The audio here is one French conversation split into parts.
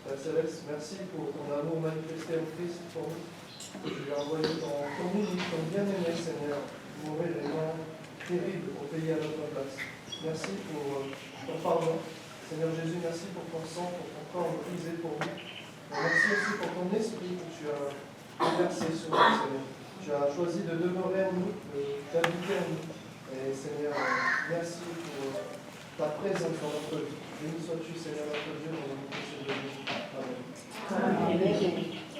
Père Céleste, merci pour ton amour manifesté au Christ pour nous. Tu l'as envoyé ton unique, ton bien-aimé, Seigneur, mourir les morts terribles au pays à notre place. Merci pour ton pardon. Seigneur Jésus, merci pour ton sang, pour ton corps brisé pour nous. Merci aussi pour ton esprit que tu as versé sur nous, Seigneur. Tu as choisi de demeurer en nous, d'habiter en nous. Et Seigneur, merci pour ta présence dans notre vie. Béni sois-tu, Seigneur notre Dieu, dans le nom de Jésus. Amen.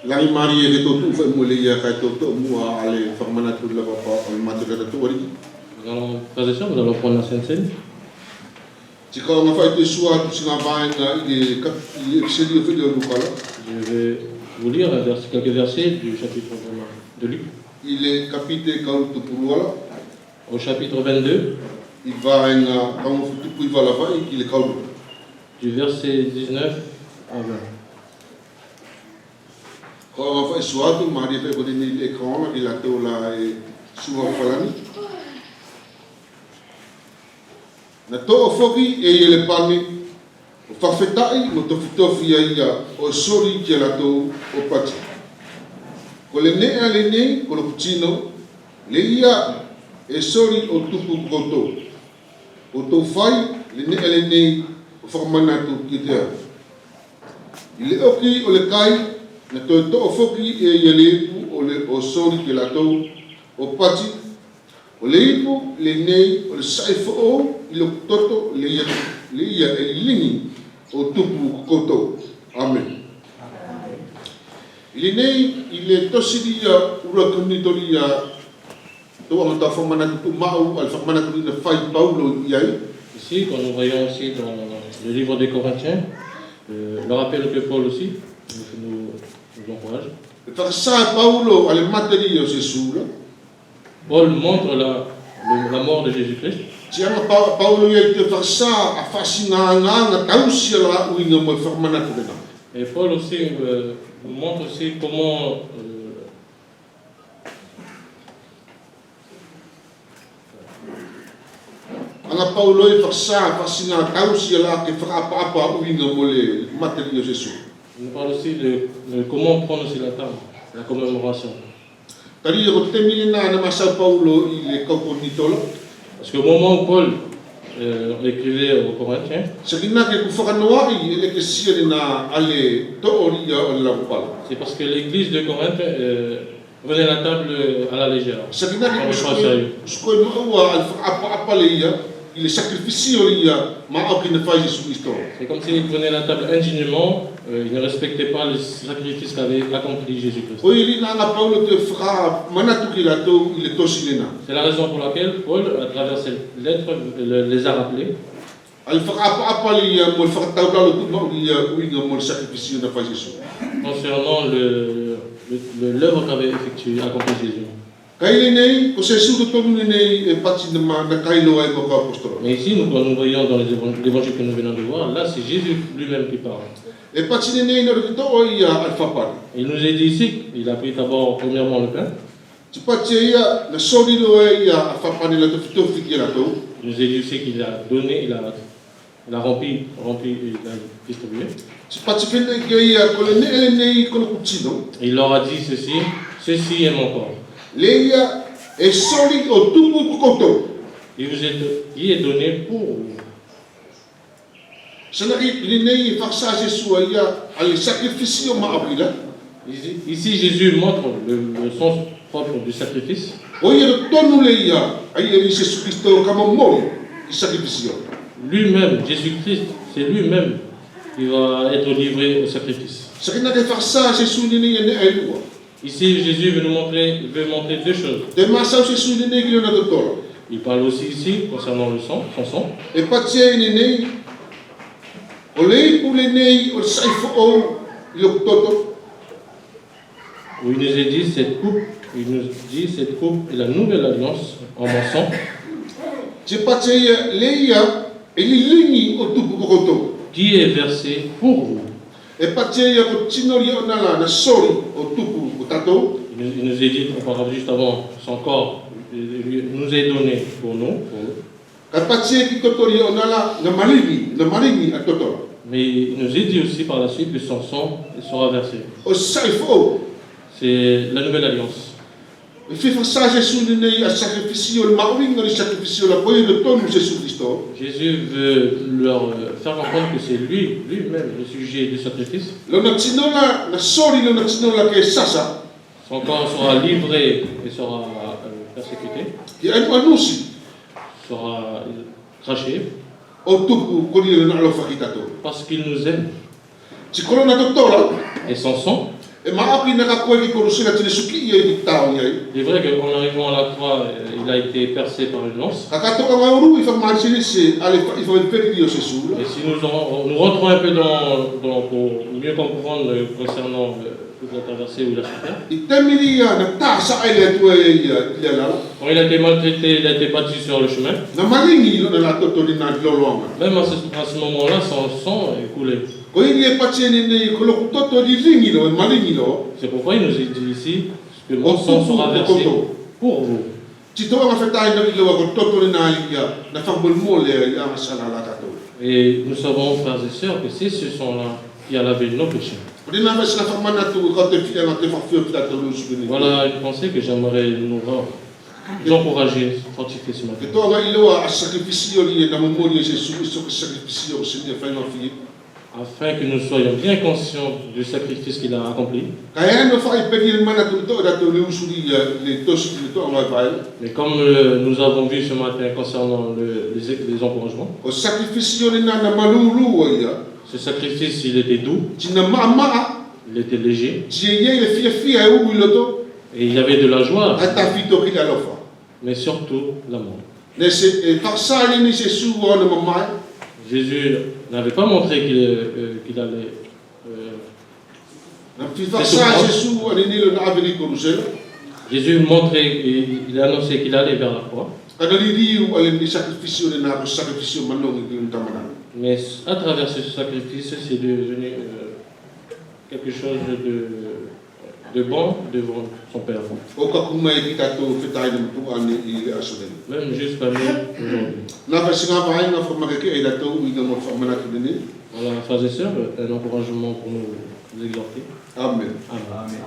Lai Maria le toto fa mo le ya ka toto mo ale formana tu la papa al matu da to ori. Frères et sœurs, nous allons prendre la Sainte Seine. Ti ka ma fa te sua tu singa ba na i ka i se li fe de lukala. Je vais vous lire quelques versets du chapitre de Luc. Il est capité quand tu pour Au chapitre 22, il va en quand tu pour va là-bas il est calme. du verset 19 à 20. Quand ma fa sua tu Maria fe ko ni l'écran il a to la sua falani. Na to foki e ele pani o fafetai mo to fitofi ia o sori ke la to o pati ko le ne ale ne ko lo puccino le ia e sori o tupu koto o to fai le ne ale ne o formana to kitea ile oki o le kai na to foki e ele pu o le o sori ke la to o pati o le ipu le nei o le saifo o i lo toto le ia e lini o tupu koto. Amen. Il nei il est tosiria ura kunitoria to amata formana tu mau al formana tu na fai Paulo iai. Ici, quand nous voyons aussi dans le livre des Corinthiens, le rappel que Paul aussi nous encourage. Fa sa Paulo al materia se sura. Paul montre la mort de Jésus-Christ. Tiana Paulo ia te fa sa a fascina nga tausia la uinga mo formana tu na. Et Paul aussi nous montre aussi comment Anga Paulo e fa sa fascina tausia la ke fa apa uinga mo le materia Jésus. il nous parle aussi de comment prendre aussi la table, la commémoration. Tari o te milina na masa Paulo i le kauponitola. Parce qu'au moment où Paul écrivait aux Corinthiens, c'est parce que l'église de Corinthe prenait la table à la légère. C'est comme s'ils prenaient la table indignement, ils ne respectaient pas le sacrifice qu'avait accompli Jésus-Christ. C'est la raison pour laquelle Paul, à travers cette lettre, les a rappelés. Concernant l'œuvre qu'avait accompli Jésus. Mais ici, quand nous voyons dans l'évangile que nous venons de voir, là c'est Jésus lui-même qui parle. Il nous est dit ici qu'il a pris d'abord premièrement le pain. Il nous est dit aussi qu'il a donné, il a Il a rempli, il a distribué. Il leur a dit ceci, ceci est mon corps. Il est donné pour vous. Ici, Jésus montre le sens propre du sacrifice. Lui-même, Jésus-Christ, c'est lui-même qui va être livré au sacrifice. Ici, Jésus veut montrer deux choses. Il parle aussi ici concernant le sang, son sang. Où il nous a dit cette coupe est la nouvelle alliance en mon sang. Qui est versé pour vous. Il nous a dit auparavant, juste avant, son corps nous est donné pour nous. Mais il nous a dit aussi par la suite que son sang sera versé. C'est la nouvelle alliance. Jésus veut leur faire comprendre que c'est lui-même le sujet du sacrifice. Son corps sera livré et sera persécuté, sera craché, parce qu'il nous aime. Et son sang, il est vrai qu'en arrivant à la croix, il a été percé par une lance. Et si nous rentrons un peu pour mieux comprendre concernant toute la traversée ou la souffrance, quand il a été maltraité, il a été battu sur le chemin. Même à ce moment-là, son sang est coulé. C'est pourquoi il nous dit ici que mon sang sera versé pour vous. Et nous savons, frères et sœurs, que c'est ce sang-là qui a lavé nos péchés. Voilà une pensée que j'aimerais nous encourager, fortifier ce matin. Afin que nous soyons bien conscients du sacrifice qu'il a accompli. Mais comme nous avons vu ce matin concernant les encouragements, ce sacrifice, il était doux, il était léger, et il y avait de la joie, mais surtout l'amour. Jésus n'avait pas montré qu'il allait Jésus montrait, il a annoncé qu'il allait vers la croix. Mais à travers ce sacrifice, c'est devenu quelque chose de bon devant son Père. Même jusqu'à nous aujourd'hui. Voilà, frères et sœurs, un encouragement pour nous exhorter. Amen. Amen.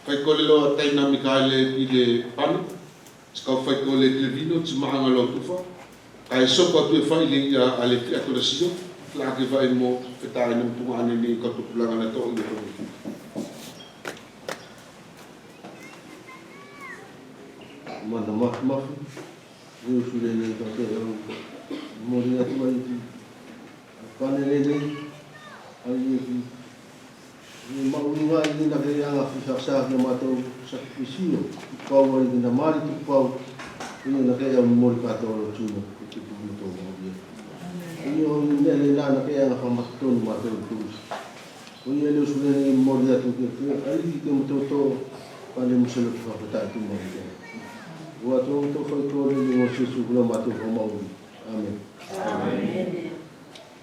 Fai kole loa taina Mikaele i le pano, skau fai kole le vino, ti maanga lo tufa, kai soko atu e fai le ia ale ki ato la sio, la ke vai mo fetai na mpunga ane ni katupulanga na to i le tomi. Mana mafu, eu sule le kate mori atu ai ti, panele le, ai mauinga i na ke anga fisa ke matou sacrificio pau ai na mari tu pau ina na ke mori ka to tsuno ki tu to mo dia ina o ne le na ke anga fa matou matou tu o ia le sule ni mori atu ke ai ki mo to pale mo sele fa ta tu mo dia o to fa to le mo se su matou fa mo amen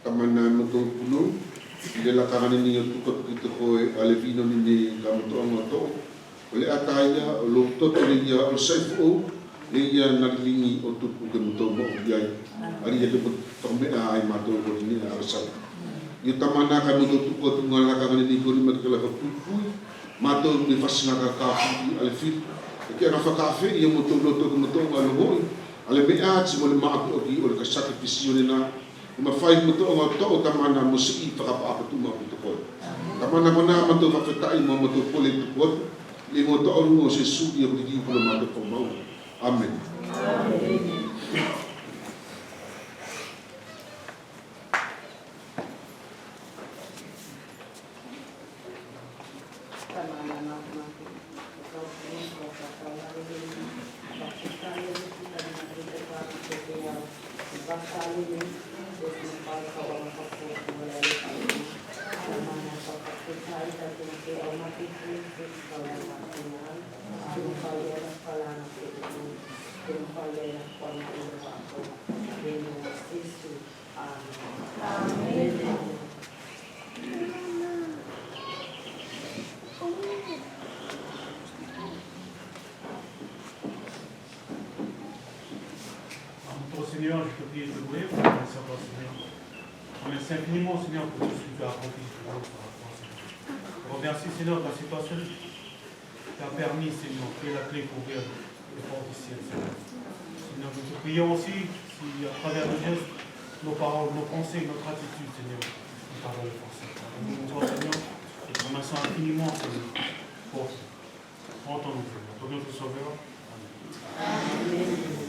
Kamana no moto puno ile la kana ni yo tuko ko ale vino ni ka moto ole ataia lo toto le ia o saifo le ia na lingi o tupu ke moto mo biai ari ia ke tombe ai mato ko ni na sa yo tamana ka moto tuko tu ngala ka ni ko ni makala ka tupu mato ni fasina ka ka ale fit ke na fa kafe ia moto lo to moto ngalo ho ale me a tsi mo le ma o ki o le ka sacrificio na ma fai moto o to tamana mo si fa pa pa tu ma ko tamana mona moto fa fetai mo moto pole tu ko le moto o no se su ia ko di ko ma to mo amen Seigneur, je te prie de te louer pour ton Seigneur. Merci infiniment, Seigneur, pour tout ce que tu as accompli pour nous. Je remercie, Seigneur, de la situation qui t'a permis, Seigneur, qui est la clé pour ouvrir les portes du ciel, Seigneur. Seigneur, nous te prions aussi, si à travers nos gestes, nos paroles, nos pensées, notre attitude, Seigneur, nous t'avons le force. Nous toi, Seigneur, et te remercions infiniment, Seigneur, pour ton nom, Seigneur, pour notre Sauveur. Amen.